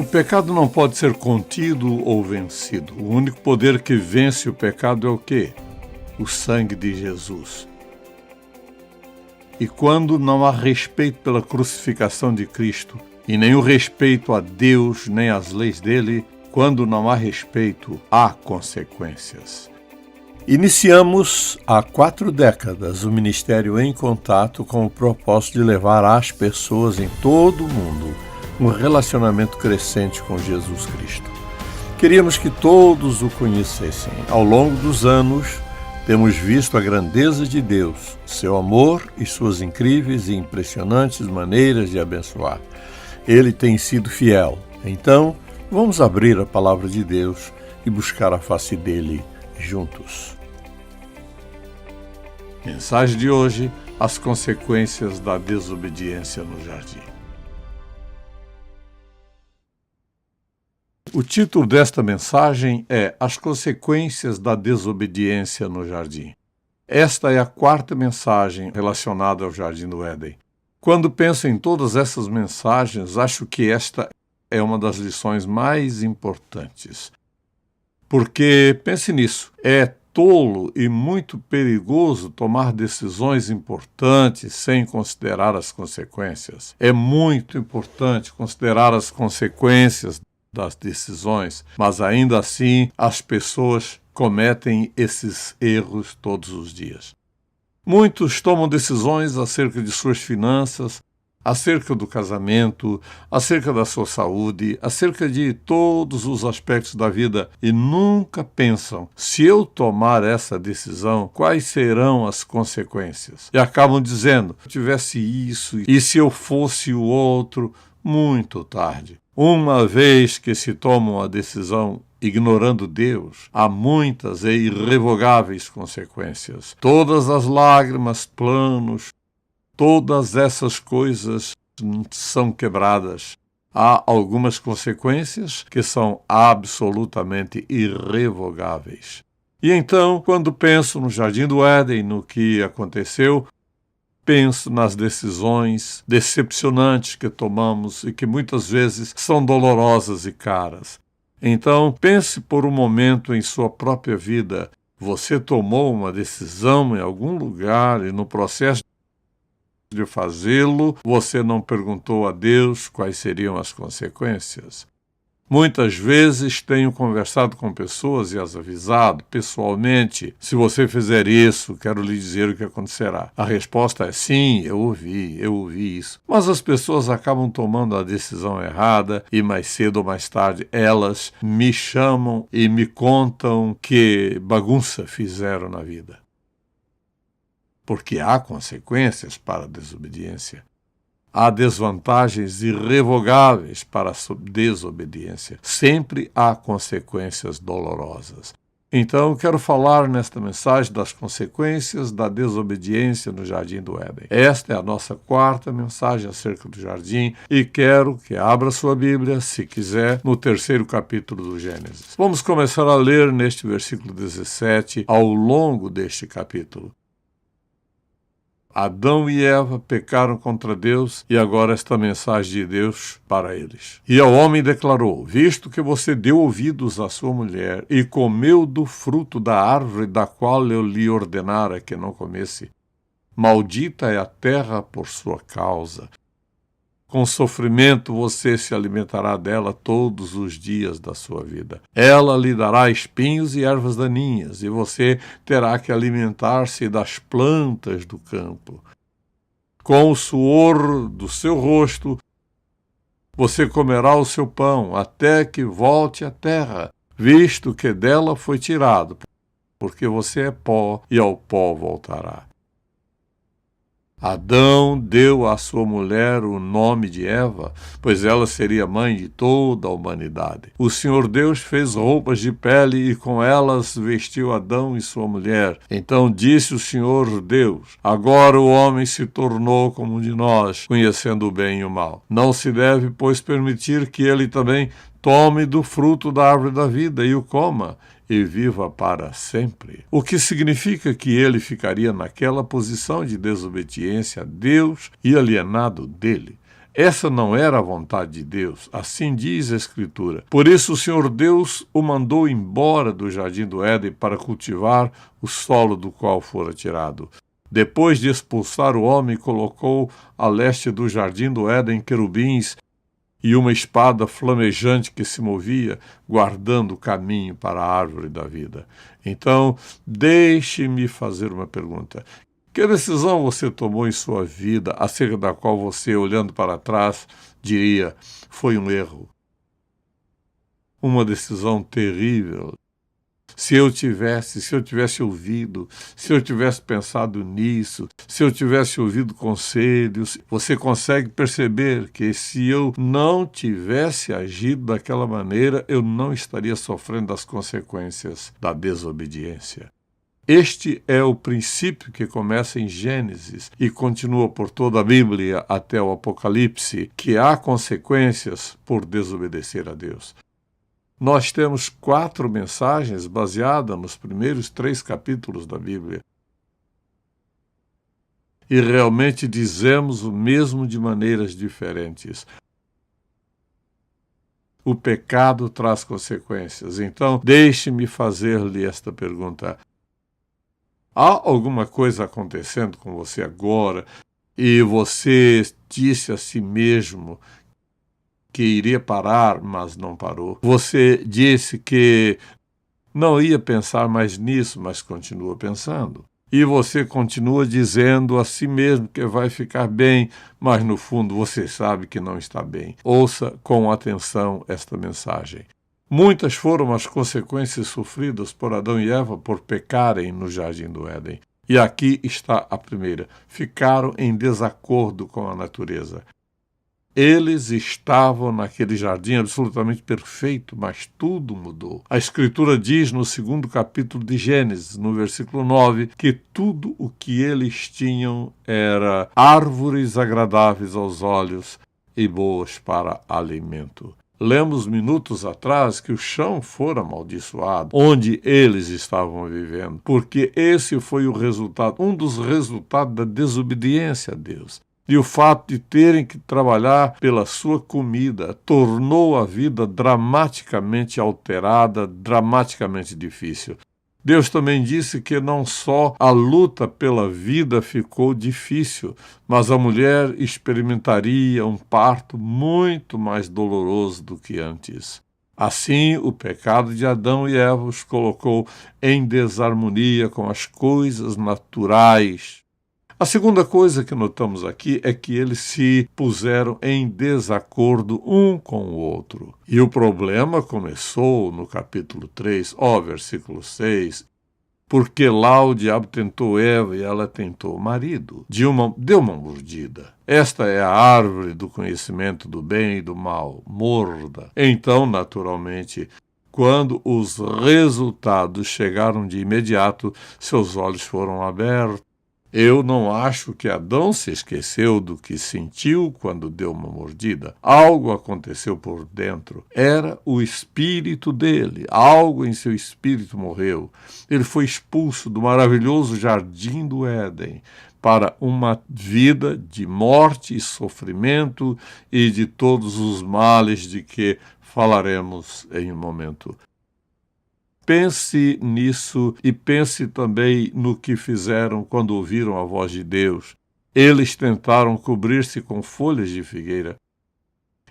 pecado não pode ser contido ou vencido. O único poder que vence o pecado é o quê? O sangue de Jesus. E quando não há respeito pela crucificação de Cristo, e nem o respeito a Deus, nem às leis dele, quando não há respeito, há consequências. Iniciamos há 4 décadas o Ministério em Contato com o propósito de levar às pessoas em todo o mundo um relacionamento crescente com Jesus Cristo. Queríamos que todos o conhecessem. Ao longo dos anos, temos visto a grandeza de Deus, seu amor e suas incríveis e impressionantes maneiras de abençoar. Ele tem sido fiel. Então, vamos abrir a palavra de Deus e buscar a face dele juntos. Mensagem de hoje: as consequências da desobediência no jardim. O título desta mensagem é As consequências da desobediência no jardim. Esta é a 4ª mensagem relacionada ao Jardim do Éden. Quando penso em todas essas mensagens, acho que esta é uma das lições mais importantes. Porque, pense nisso, é tolo e muito perigoso tomar decisões importantes sem considerar as consequências. É muito importante considerar as consequências das decisões, mas ainda assim as pessoas cometem esses erros todos os dias. Muitos tomam decisões acerca de suas finanças, acerca do casamento, acerca da sua saúde, acerca de todos os aspectos da vida e nunca pensam, se eu tomar essa decisão, quais serão as consequências? E acabam dizendo, se eu tivesse isso e se eu fosse o outro, muito tarde. Uma vez que se toma uma decisão ignorando Deus, há muitas e irrevogáveis consequências. Todas as lágrimas, planos, todas essas coisas são quebradas. Há algumas consequências que são absolutamente irrevogáveis. E então, quando penso no Jardim do Éden, no que aconteceu, penso nas decisões decepcionantes que tomamos e que muitas vezes são dolorosas e caras. Então, pense por um momento em sua própria vida. Você tomou uma decisão em algum lugar e no processo de fazê-lo, você não perguntou a Deus quais seriam as consequências. Muitas vezes tenho conversado com pessoas e as avisado pessoalmente, se você fizer isso, quero lhe dizer o que acontecerá. A resposta é sim, eu ouvi isso. Mas as pessoas acabam tomando a decisão errada e mais cedo ou mais tarde elas me chamam e me contam que bagunça fizeram na vida. Porque há consequências para a desobediência. Há desvantagens irrevogáveis para a desobediência. Sempre há consequências dolorosas. Então, quero falar nesta mensagem das consequências da desobediência no Jardim do Éden. Esta é a nossa 4ª mensagem acerca do jardim e quero que abra sua Bíblia, se quiser, no 3º capítulo do Gênesis. Vamos começar a ler neste versículo 17 ao longo deste capítulo. Adão e Eva pecaram contra Deus e agora esta mensagem de Deus para eles. E ao homem declarou, visto que você deu ouvidos à sua mulher e comeu do fruto da árvore da qual eu lhe ordenara que não comesse, maldita é a terra por sua causa. Com sofrimento você se alimentará dela todos os dias da sua vida. Ela lhe dará espinhos e ervas daninhas, e você terá que alimentar-se das plantas do campo. Com o suor do seu rosto, você comerá o seu pão, até que volte à terra, visto que dela foi tirado, porque você é pó e ao pó voltará. Adão deu à sua mulher o nome de Eva, pois ela seria mãe de toda a humanidade. O Senhor Deus fez roupas de pele e com elas vestiu Adão e sua mulher. Então disse o Senhor Deus, agora o homem se tornou como um de nós, conhecendo o bem e o mal. Não se deve, pois, permitir que ele também tome do fruto da árvore da vida e o coma, e viva para sempre. O que significa que ele ficaria naquela posição de desobediência a Deus e alienado dele. Essa não era a vontade de Deus, assim diz a Escritura. Por isso o Senhor Deus o mandou embora do jardim do Éden para cultivar o solo do qual fora tirado. Depois de expulsar o homem, colocou a leste do jardim do Éden querubins e uma espada flamejante que se movia, guardando o caminho para a árvore da vida. Então, deixe-me fazer uma pergunta. Que decisão você tomou em sua vida, acerca da qual você, olhando para trás, diria, foi um erro? Uma decisão terrível. Se eu tivesse ouvido, se eu tivesse pensado nisso, se eu tivesse ouvido conselhos, você consegue perceber que se eu não tivesse agido daquela maneira, eu não estaria sofrendo as consequências da desobediência. Este é o princípio que começa em Gênesis e continua por toda a Bíblia até o Apocalipse, que há consequências por desobedecer a Deus. Nós temos 4 mensagens baseadas nos primeiros 3 capítulos da Bíblia. E realmente dizemos o mesmo de maneiras diferentes. O pecado traz consequências. Então, deixe-me fazer-lhe esta pergunta. Há alguma coisa acontecendo com você agora e você disse a si mesmo que iria parar, mas não parou? Você disse que não ia pensar mais nisso, mas continua pensando. E você continua dizendo a si mesmo que vai ficar bem, mas no fundo você sabe que não está bem. Ouça com atenção esta mensagem. Muitas foram as consequências sofridas por Adão e Eva por pecarem no jardim do Éden. E aqui está a primeira. Ficaram em desacordo com a natureza. Eles estavam naquele jardim absolutamente perfeito, mas tudo mudou. A Escritura diz no 2º capítulo de Gênesis, no versículo 9, que tudo o que eles tinham era árvores agradáveis aos olhos e boas para alimento. Lemos minutos atrás que o chão fora amaldiçoado, onde eles estavam vivendo, porque esse foi o resultado, um dos resultados da desobediência a Deus. E o fato de terem que trabalhar pela sua comida tornou a vida dramaticamente alterada, dramaticamente difícil. Deus também disse que não só a luta pela vida ficou difícil, mas a mulher experimentaria um parto muito mais doloroso do que antes. Assim, o pecado de Adão e Eva os colocou em desarmonia com as coisas naturais. A segunda coisa que notamos aqui é que eles se puseram em desacordo um com o outro. E o problema começou no capítulo 3, versículo 6, porque lá o diabo tentou Eva e ela tentou o marido. Deu uma mordida. Esta é a árvore do conhecimento do bem e do mal. Morda. Então, naturalmente, quando os resultados chegaram de imediato, seus olhos foram abertos. Eu não acho que Adão se esqueceu do que sentiu quando deu uma mordida. Algo aconteceu por dentro. Era o espírito dele. Algo em seu espírito morreu. Ele foi expulso do maravilhoso jardim do Éden para uma vida de morte e sofrimento e de todos os males de que falaremos em um momento. Pense nisso e pense também no que fizeram quando ouviram a voz de Deus. Eles tentaram cobrir-se com folhas de figueira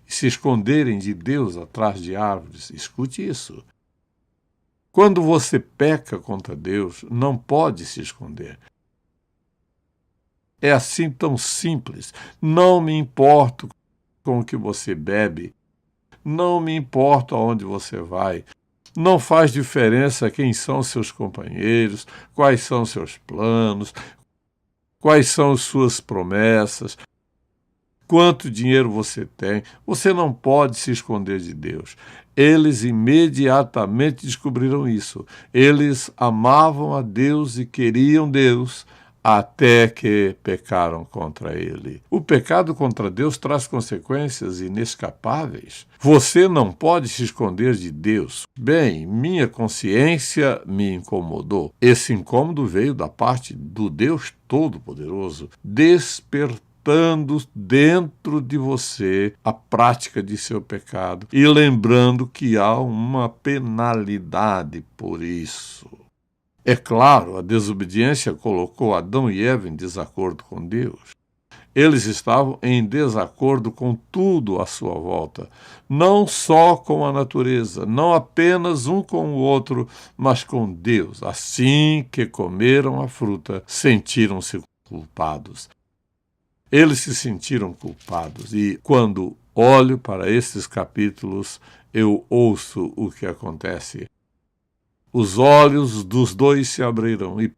e se esconderem de Deus atrás de árvores. Escute isso. Quando você peca contra Deus, não pode se esconder. É assim tão simples. Não me importo com o que você bebe. Não me importa aonde você vai. Não faz diferença quem são seus companheiros, quais são seus planos, quais são suas promessas, quanto dinheiro você tem. Você não pode se esconder de Deus. Eles imediatamente descobriram isso. Eles amavam a Deus e queriam Deus, até que pecaram contra ele. O pecado contra Deus traz consequências inescapáveis. Você não pode se esconder de Deus. Bem, minha consciência me incomodou. Esse incômodo veio da parte do Deus Todo-Poderoso. Despertou despertando dentro de você a prática de seu pecado e lembrando que há uma penalidade por isso. É claro, a desobediência colocou Adão e Eva em desacordo com Deus. Eles estavam em desacordo com tudo à sua volta, não só com a natureza, não apenas um com o outro, mas com Deus. Assim que comeram a fruta, sentiram-se culpados. Eles se sentiram culpados e, quando olho para esses capítulos, eu ouço o que acontece. Os olhos dos dois se abriram e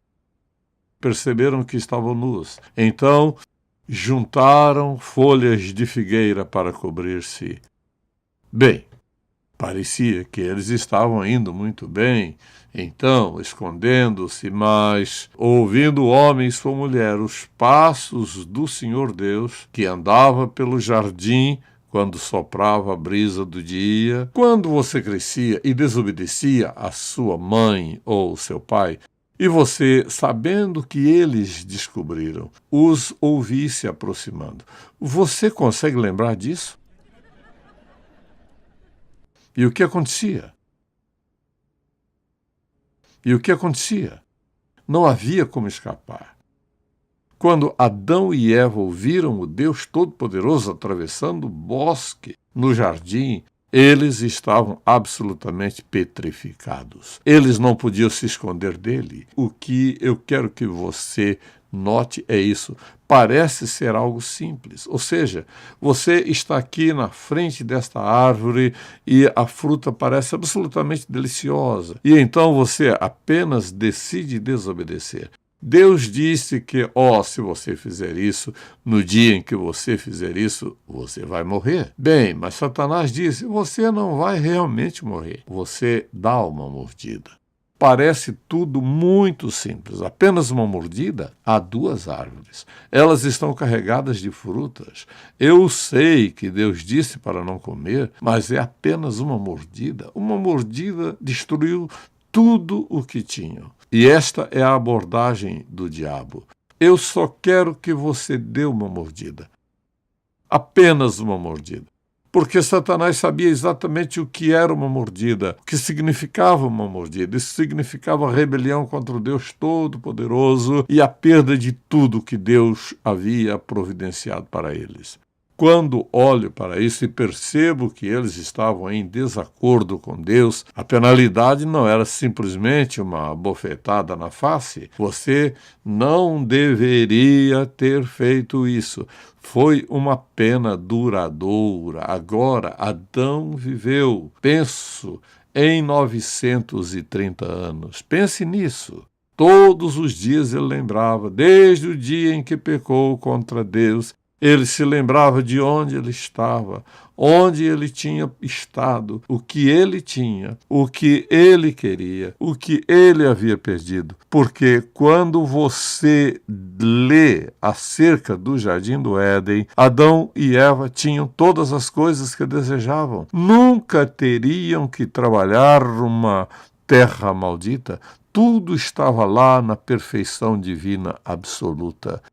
perceberam que estavam nus. Então, juntaram folhas de figueira para cobrir-se. Bem, parecia que eles estavam indo muito bem, então, escondendo-se, mas ouvindo o homem e sua mulher os passos do Senhor Deus, que andava pelo jardim quando soprava a brisa do dia. Quando você crescia e desobedecia a sua mãe ou seu pai, e você, sabendo que eles descobriram, os ouvi se aproximando, você consegue lembrar disso? E o que acontecia? E o que acontecia? Não havia como escapar. Quando Adão e Eva ouviram o Deus Todo-Poderoso atravessando o bosque no jardim, eles estavam absolutamente petrificados. Eles não podiam se esconder dele. O que eu quero que você note é isso. Parece ser algo simples. Ou seja, você está aqui na frente desta árvore e a fruta parece absolutamente deliciosa. E então você apenas decide desobedecer. Deus disse que, se você fizer isso, no dia em que você fizer isso, você vai morrer. Bem, mas Satanás disse, você não vai realmente morrer. Você dá uma mordida. Parece tudo muito simples. Apenas uma mordida, há duas árvores. Elas estão carregadas de frutas. Eu sei que Deus disse para não comer, mas é apenas uma mordida. Uma mordida destruiu tudo o que tinham. E esta é a abordagem do diabo. Eu só quero que você dê uma mordida. Apenas uma mordida. Porque Satanás sabia exatamente o que era uma mordida, o que significava uma mordida. Isso significava rebelião contra o Deus Todo-Poderoso e a perda de tudo que Deus havia providenciado para eles. Quando olho para isso e percebo que eles estavam em desacordo com Deus, a penalidade não era simplesmente uma bofetada na face. Você não deveria ter feito isso. Foi uma pena duradoura. Agora, Adão viveu, penso, em 930 anos. Pense nisso. Todos os dias ele lembrava, desde o dia em que pecou contra Deus, ele se lembrava de onde ele estava, onde ele tinha estado, o que ele tinha, o que ele queria, o que ele havia perdido. Porque quando você lê acerca do Jardim do Éden, Adão e Eva tinham todas as coisas que desejavam. Nunca teriam que trabalhar numa terra maldita. Tudo estava lá na perfeição divina absoluta.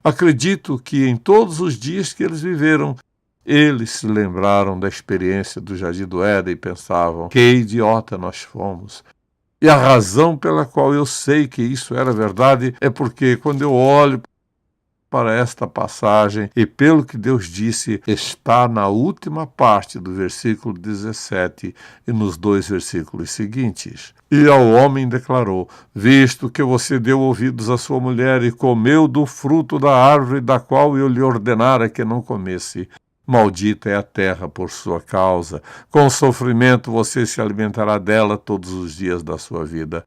Acredito que em todos os dias que eles viveram, eles se lembraram da experiência do Jardim do Éden e pensavam, que idiota nós fomos. E a razão pela qual eu sei que isso era verdade é porque quando eu olho para esta passagem, e pelo que Deus disse, está na última parte do versículo 17 e nos 2 versículos seguintes. E ao homem declarou, visto que você deu ouvidos à sua mulher e comeu do fruto da árvore da qual eu lhe ordenara que não comesse, maldita é a terra por sua causa. Com sofrimento você se alimentará dela todos os dias da sua vida.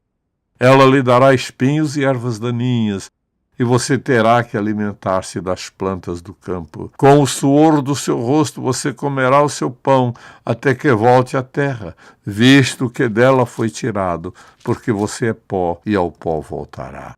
Ela lhe dará espinhos e ervas daninhas, e você terá que alimentar-se das plantas do campo. Com o suor do seu rosto você comerá o seu pão, até que volte à terra, visto que dela foi tirado, porque você é pó e ao pó voltará.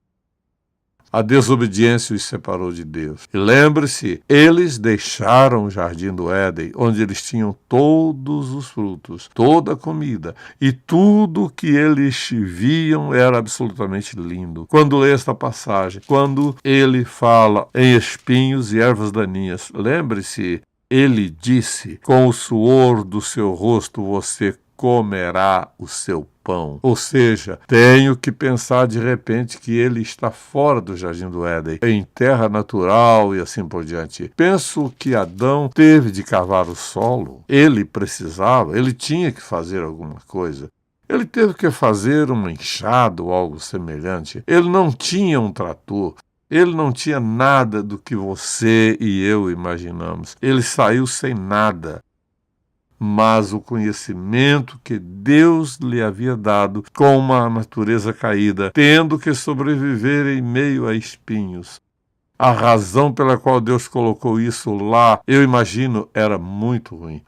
A desobediência os separou de Deus. E lembre-se, eles deixaram o jardim do Éden, onde eles tinham todos os frutos, toda a comida, e tudo que eles viam era absolutamente lindo. Quando lê esta passagem, quando ele fala em espinhos e ervas daninhas, lembre-se, ele disse: com o suor do seu rosto você comerá o seu pão. Ou seja, tenho que pensar de repente que ele está fora do jardim do Éden, em terra natural e assim por diante. Penso que Adão teve de cavar o solo. Ele precisava, ele tinha que fazer alguma coisa. Ele teve que fazer um enxado ou algo semelhante. Ele não tinha um trator. Ele não tinha nada do que você e eu imaginamos. Ele saiu sem nada. Mas o conhecimento que Deus lhe havia dado com uma natureza caída, tendo que sobreviver em meio a espinhos. A razão pela qual Deus colocou isso lá, eu imagino, era muito ruim.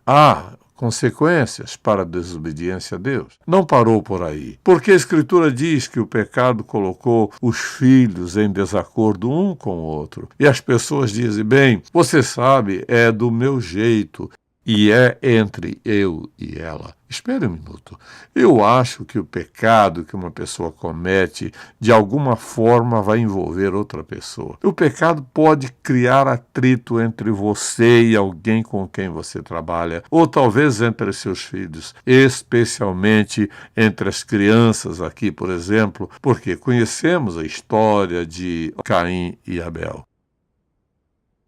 Consequências para a desobediência a Deus. Não parou por aí, porque a Escritura diz que o pecado colocou os filhos em desacordo um com o outro. E as pessoas dizem: bem, você sabe, é do meu jeito, e é entre eu e ela. Espere um minuto. Eu acho que o pecado que uma pessoa comete, de alguma forma, vai envolver outra pessoa. O pecado pode criar atrito entre você e alguém com quem você trabalha, ou talvez entre seus filhos, especialmente entre as crianças aqui, por exemplo, porque conhecemos a história de Caim e Abel.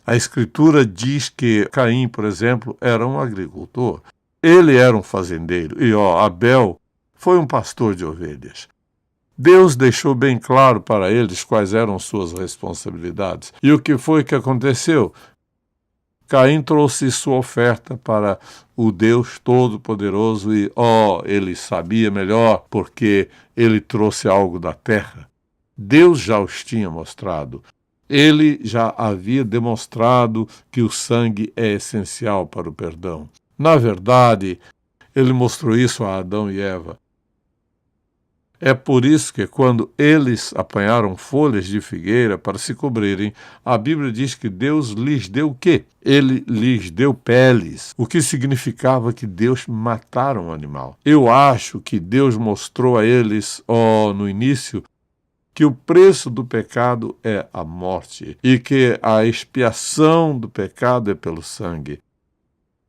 A Escritura diz que Caim, por exemplo, era um agricultor. Ele era um fazendeiro e Abel foi um pastor de ovelhas. Deus deixou bem claro para eles quais eram suas responsabilidades. E o que foi que aconteceu? Caim trouxe sua oferta para o Deus Todo-Poderoso e, ele sabia melhor porque ele trouxe algo da terra. Deus já os tinha mostrado. Ele já havia demonstrado que o sangue é essencial para o perdão. Na verdade, ele mostrou isso a Adão e Eva. É por isso que quando eles apanharam folhas de figueira para se cobrirem, a Bíblia diz que Deus lhes deu o quê? Ele lhes deu peles, o que significava que Deus matara um animal. Eu acho que Deus mostrou a eles, no início, que o preço do pecado é a morte e que a expiação do pecado é pelo sangue.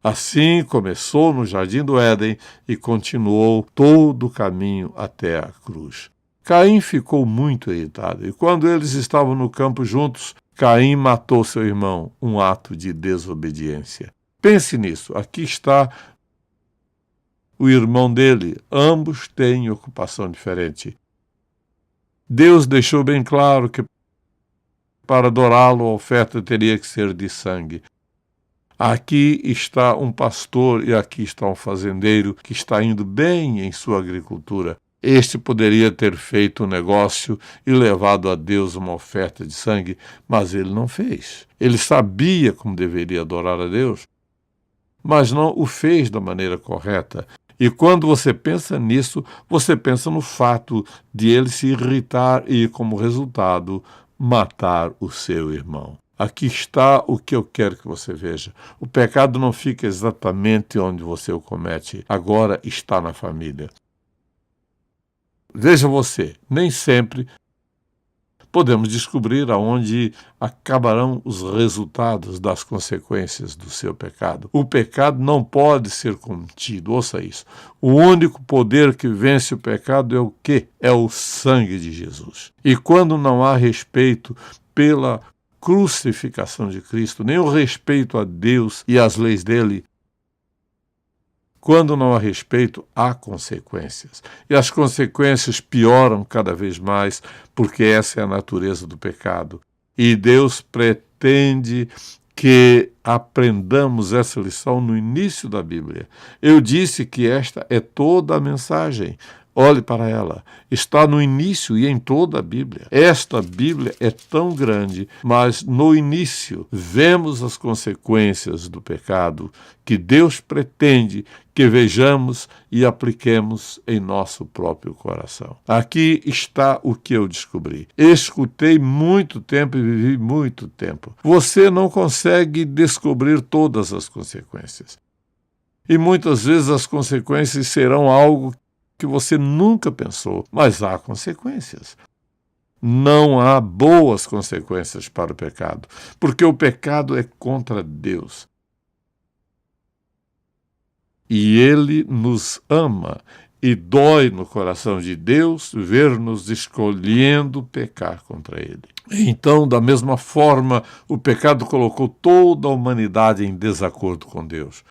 Assim começou no jardim do Éden e continuou todo o caminho até a cruz. Caim ficou muito irritado e quando eles estavam no campo juntos, Caim matou seu irmão, um ato de desobediência. Pense nisso, aqui está o irmão dele, ambos têm ocupação diferente. Deus deixou bem claro que para adorá-lo a oferta teria que ser de sangue. Aqui está um pastor e aqui está um fazendeiro que está indo bem em sua agricultura. Este poderia ter feito um negócio e levado a Deus uma oferta de sangue, mas ele não fez. Ele sabia como deveria adorar a Deus, mas não o fez da maneira correta. E quando você pensa nisso, você pensa no fato de ele se irritar e, como resultado, matar o seu irmão. Aqui está o que eu quero que você veja. O pecado não fica exatamente onde você o comete. Agora está na família. Veja você, nem sempre podemos descobrir aonde acabarão os resultados das consequências do seu pecado. O pecado não pode ser contido, ouça isso. O único poder que vence o pecado é o quê? É o sangue de Jesus. E quando não há respeito pela crucificação de Cristo, nem o respeito a Deus e às leis dele, quando não há respeito, há consequências. E as consequências pioram cada vez mais, porque essa é a natureza do pecado. E Deus pretende que aprendamos essa lição no início da Bíblia. Eu disse que esta é toda a mensagem. Olhe para ela. Está no início e em toda a Bíblia. Esta Bíblia é tão grande, mas no início vemos as consequências do pecado que Deus pretende que vejamos e apliquemos em nosso próprio coração. Aqui está o que eu descobri. Escutei muito tempo e vivi muito tempo. Você não consegue descobrir todas as consequências. E muitas vezes as consequências serão algo que você nunca pensou, mas há consequências. Não há boas consequências para o pecado, porque o pecado é contra Deus. E Ele nos ama e dói no coração de Deus ver-nos escolhendo pecar contra Ele. Então, da mesma forma, o pecado colocou toda a humanidade em desacordo com Deus.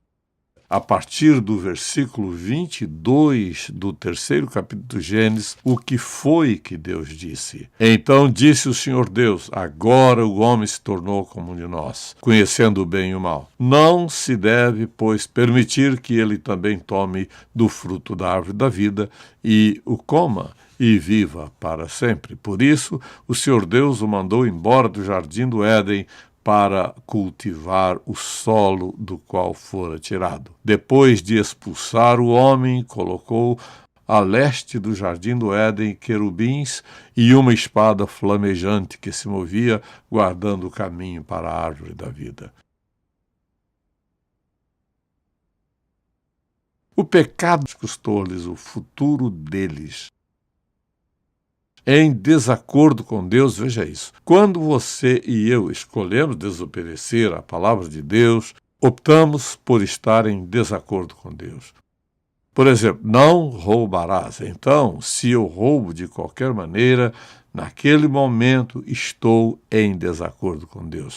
A partir do versículo 22 do 3º capítulo de Gênesis, o que foi que Deus disse? Então disse o Senhor Deus, agora o homem se tornou como um de nós, conhecendo o bem e o mal. Não se deve, pois, permitir que ele também tome do fruto da árvore da vida e o coma e viva para sempre. Por isso, o Senhor Deus o mandou embora do jardim do Éden para cultivar o solo do qual fora tirado. Depois de expulsar o homem, colocou a leste do jardim do Éden querubins e uma espada flamejante que se movia, guardando o caminho para a árvore da vida. O pecado custou-lhes o futuro deles. Em desacordo com Deus, veja isso. Quando você e eu escolhemos desobedecer à palavra de Deus, optamos por estar em desacordo com Deus. Por exemplo, não roubarás. Então, se eu roubo de qualquer maneira, naquele momento estou em desacordo com Deus.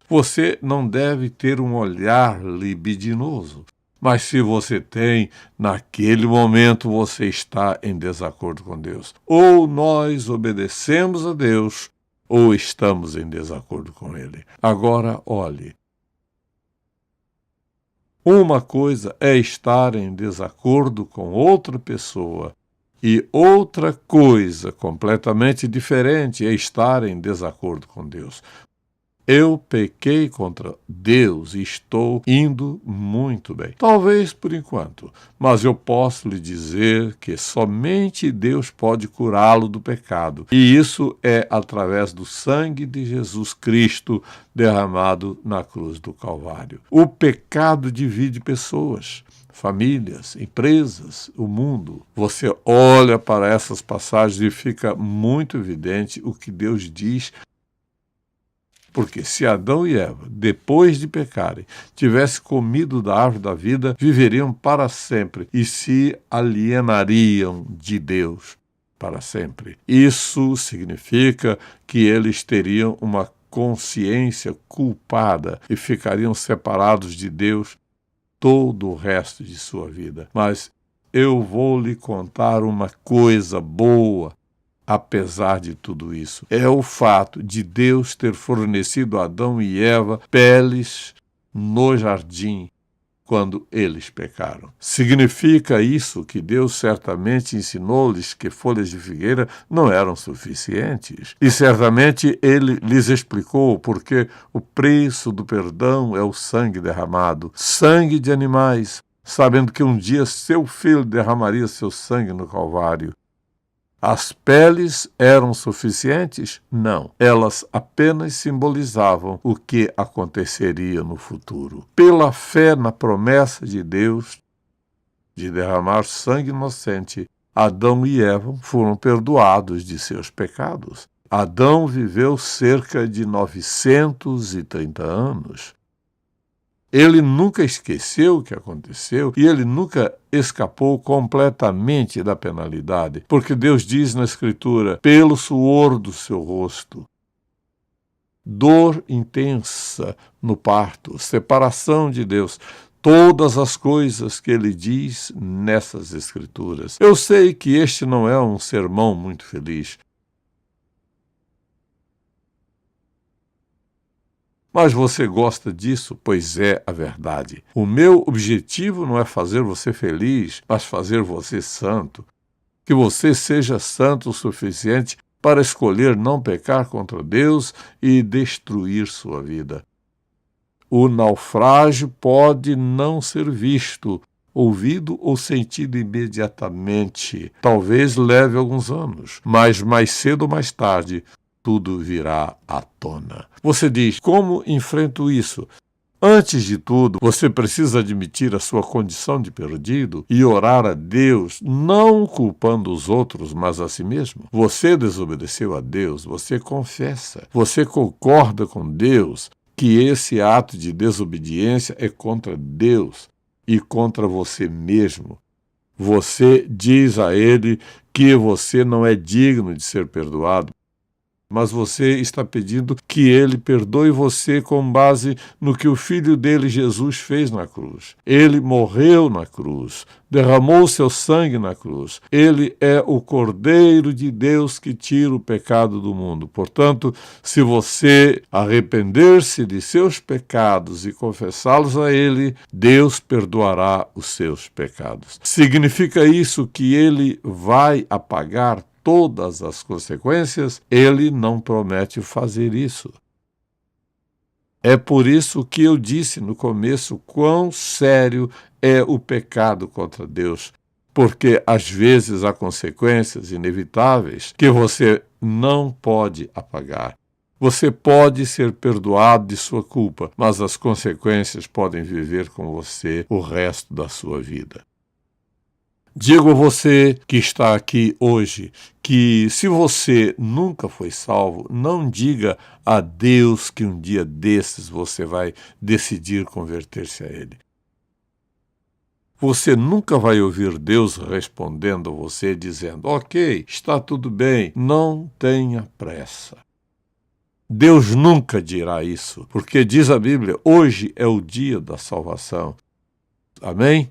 Você não deve ter um olhar libidinoso. Mas se você tem, naquele momento você está em desacordo com Deus. Ou nós obedecemos a Deus, ou estamos em desacordo com Ele. Agora, olhe. Uma coisa é estar em desacordo com outra pessoa, e outra coisa completamente diferente é estar em desacordo com Deus. Eu pequei contra Deus e estou indo muito bem. Talvez por enquanto, mas eu posso lhe dizer que somente Deus pode curá-lo do pecado. E isso é através do sangue de Jesus Cristo derramado na cruz do Calvário. O pecado divide pessoas, famílias, empresas, o mundo. Você olha para essas passagens e fica muito evidente o que Deus diz. Porque se Adão e Eva, depois de pecarem, tivessem comido da árvore da vida, viveriam para sempre e se alienariam de Deus para sempre. Isso significa que eles teriam uma consciência culpada e ficariam separados de Deus todo o resto de sua vida. Mas eu vou lhe contar uma coisa boa. Apesar de tudo isso, é o fato de Deus ter fornecido a Adão e Eva peles no jardim quando eles pecaram. Significa isso que Deus certamente ensinou-lhes que folhas de figueira não eram suficientes. E certamente Ele lhes explicou o porquê o preço do perdão é o sangue derramado, sangue de animais, sabendo que um dia seu filho derramaria seu sangue no Calvário. As peles eram suficientes? Não. Elas apenas simbolizavam o que aconteceria no futuro. Pela fé na promessa de Deus de derramar sangue inocente, Adão e Eva foram perdoados de seus pecados. Adão viveu cerca de 930 anos. Ele nunca esqueceu o que aconteceu e ele nunca escapou completamente da penalidade, porque Deus diz na Escritura, pelo suor do seu rosto, dor intensa no parto, separação de Deus, todas as coisas que ele diz nessas Escrituras. Eu sei que este não é um sermão muito feliz, mas você gosta disso? Pois é a verdade. O meu objetivo não é fazer você feliz, mas fazer você santo. que você seja santo o suficiente para escolher não pecar contra Deus e destruir sua vida. O naufrágio pode não ser visto, ouvido ou sentido imediatamente. Talvez leve alguns anos, mas mais cedo ou mais tarde tudo virá à tona. Você diz: como enfrento isso? Antes de tudo, você precisa admitir a sua condição de perdido e orar a Deus, não culpando os outros, mas a si mesmo. Você desobedeceu a Deus, você confessa, você concorda com Deus que esse ato de desobediência é contra Deus e contra você mesmo. Você diz a Ele que você não é digno de ser perdoado, mas você está pedindo que Ele perdoe você com base no que o Filho dele, Jesus, fez na cruz. Ele morreu na cruz, derramou seu sangue na cruz. Ele é o Cordeiro de Deus que tira o pecado do mundo. Portanto, se você arrepender-se de seus pecados e confessá-los a Ele, Deus perdoará os seus pecados. Significa isso que Ele vai apagar todas as consequências? Ele não promete fazer isso. É por isso que eu disse no começo quão sério é o pecado contra Deus, porque às vezes há consequências inevitáveis que você não pode apagar. Você pode ser perdoado de sua culpa, mas as consequências podem viver com você o resto da sua vida. Digo a você que está aqui hoje que, se você nunca foi salvo, não diga a Deus que um dia desses você vai decidir converter-se a Ele. Você nunca vai ouvir Deus respondendo a você dizendo: ok, está tudo bem, não tenha pressa. Deus nunca dirá isso, porque diz a Bíblia: hoje é o dia da salvação. Amém?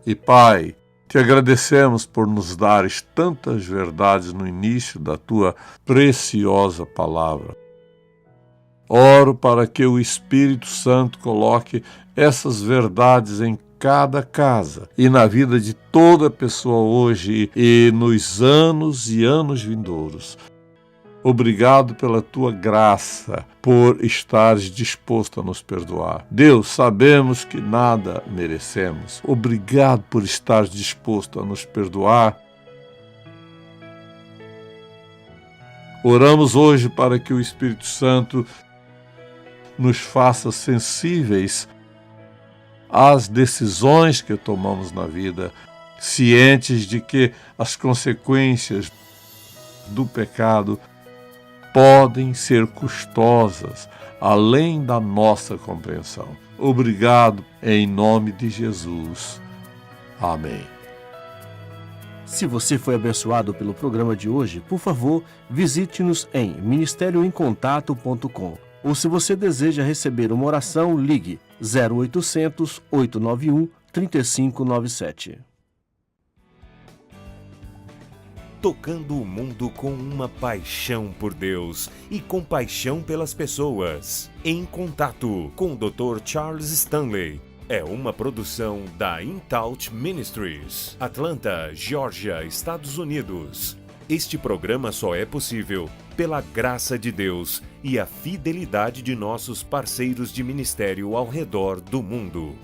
E Pai, te agradecemos por nos dares tantas verdades no início da tua preciosa palavra. Oro para que o Espírito Santo coloque essas verdades em cada casa e na vida de toda pessoa hoje e nos anos e anos vindouros. Obrigado pela tua graça, por estares disposto a nos perdoar. Deus, sabemos que nada merecemos. Obrigado por estar disposto a nos perdoar. Oramos hoje para que o Espírito Santo nos faça sensíveis às decisões que tomamos na vida, cientes de que as consequências do pecado podem ser custosas, além da nossa compreensão. Obrigado, em nome de Jesus. Amém. Se você foi abençoado pelo programa de hoje, por favor, visite-nos em ministerioemcontato.com. Ou se você deseja receber uma oração, ligue 0800 891 3597. Tocando o mundo com uma paixão por Deus e compaixão pelas pessoas. Em Contato com o Dr. Charles Stanley. É uma produção da InTouch Ministries, Atlanta, Geórgia, Estados Unidos. Este programa só é possível pela graça de Deus e a fidelidade de nossos parceiros de ministério ao redor do mundo.